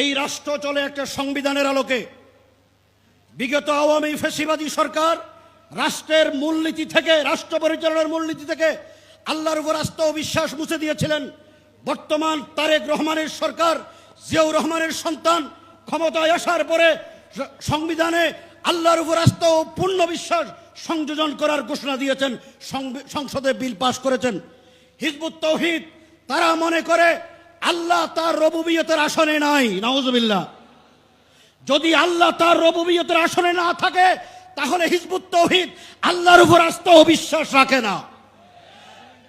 এই রাষ্ট্র চলে একটা সংবিধানের আলোকে। বিগত আওয়ামী ফ্যাসিবাদী সরকার রাষ্ট্রের মূলনীতি থেকে, রাষ্ট্র পরিচালনার মূলনীতি থেকে আল্লাহর উপর আস্থা ও বিশ্বাস মুছে দিয়েছিলেন। বর্তমান তারেক রহমানের সরকার, জিয়াউর রহমানের সন্তান ক্ষমতায় আসার পরে সংবিধানে আল্লাহর উপর আস্থা ও পূর্ণ বিশ্বাস সংযোজন করার ঘোষণা দিয়েছেন, সংসদে বিল পাশ করেছেন। হিজবুত তাওহীদ তারা মনে করে আল্লাহ তার রুবুবিয়তের আসনে নাই। নাউজুবিল্লাহ। যদি আল্লাহ তার রুবুবিয়তের আসনে না থাকে তাহলে হিজবুত তাওহীদ আল্লাহর উপর আস্থা ও বিশ্বাস রাখে না।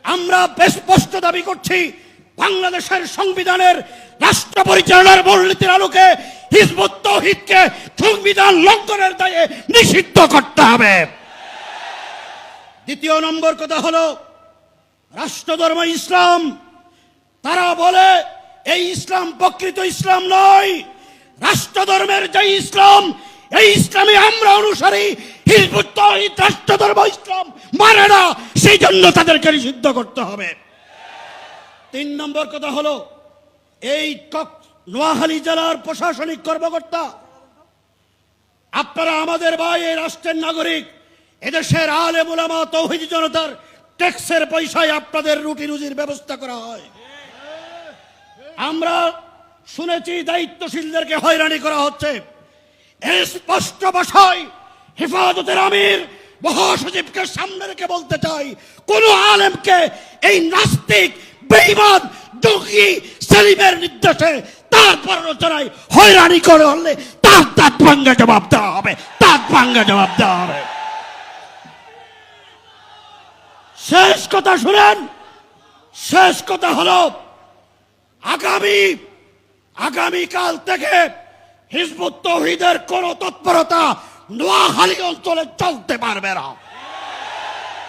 আমরা বেশ স্পষ্ট দাবি করছি, বাংলাদেশের সংবিধানের রাষ্ট্র পরিচালনার মূলনীতির আলোকে হিজবুত তাওহীদকে সংবিধান লঙ্ঘনের দায়ে নিষিদ্ধ করতে হবে। দ্বিতীয় নম্বর কথা হলো রাষ্ট্রধর্ম ইসলাম। তারা বলে এই ইসলাম প্রকৃত ইসলাম নয়। রাষ্ট্রধর্মের যে ইসলাম, এই ইসলামে আমরা অনুসারী। হিজবুত তাওহীদ রাষ্ট্রধর্ম ইসলাম মানে না, সেই জন্য তাদেরকে নিষিদ্ধ করতে হবে। তিন নম্বর কথা হলো এই নোয়াখালী জেলার প্রশাসনিক কর্মকর্তা, আপনারা আমাদের ভাই, এই রাষ্ট্রের নাগরিক, এদেশের আলেম উলামা তৌহিদি জনতার ট্যাক্সের পয়সায় আপনাদের রুটি রুজির ব্যবস্থা করা হয়। আমরা শুনেছি দায়িত্বশীলদেরকে হয়রানি করা হচ্ছে। এই স্পষ্ট ভাষায় হেফাজতের আমির মহাসচিবকে সামনে রেখে বলতে চাই, কোন আলেমকে এই নাস্তিক বেঈমান জঙ্গি সেলিমের নির্দেশে তার প্ররোচনায় হয়রানি করে হলে তার দাঁত ভাঙ্গা জবাব দেওয়া হবে, দাঁত ভাঙ্গা জবাব দেওয়া হবে। শেষ কথা শুনেন, শেষ কথা হলো আগামীকাল থেকে হিজবুত তাওহীদের কোন তৎপরতা নোয়াখালী অঞ্চলে চলতে পারবে না।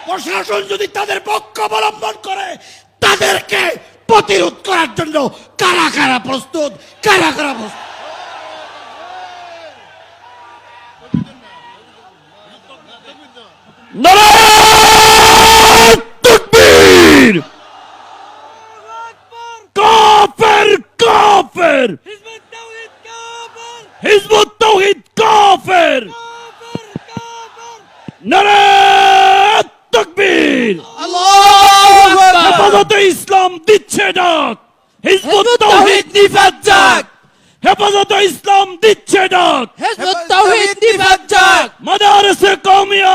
প্রশাসন যদি তাদের পক্ষ অবলম্বন করে তাদেরকে প্রতিরোধ করার জন্য কারা কারা প্রস্তুত, কারা কারা প্রস্তুত। নারায়ে তাকবীর। কাফের কাফের, হিজবুত তাওহীদ কাফের। নারায়ে তাকবীর। হেফাজতে ইসলাম দিচ্ছে ডাক, হিজবুত তাওহীদ নিফাত যাক। হেফাজতে ইসলাম দিচ্ছে ডাক, হিজবুত তাওহীদ নিফাত যাক। মাদারিসে কওমিয়া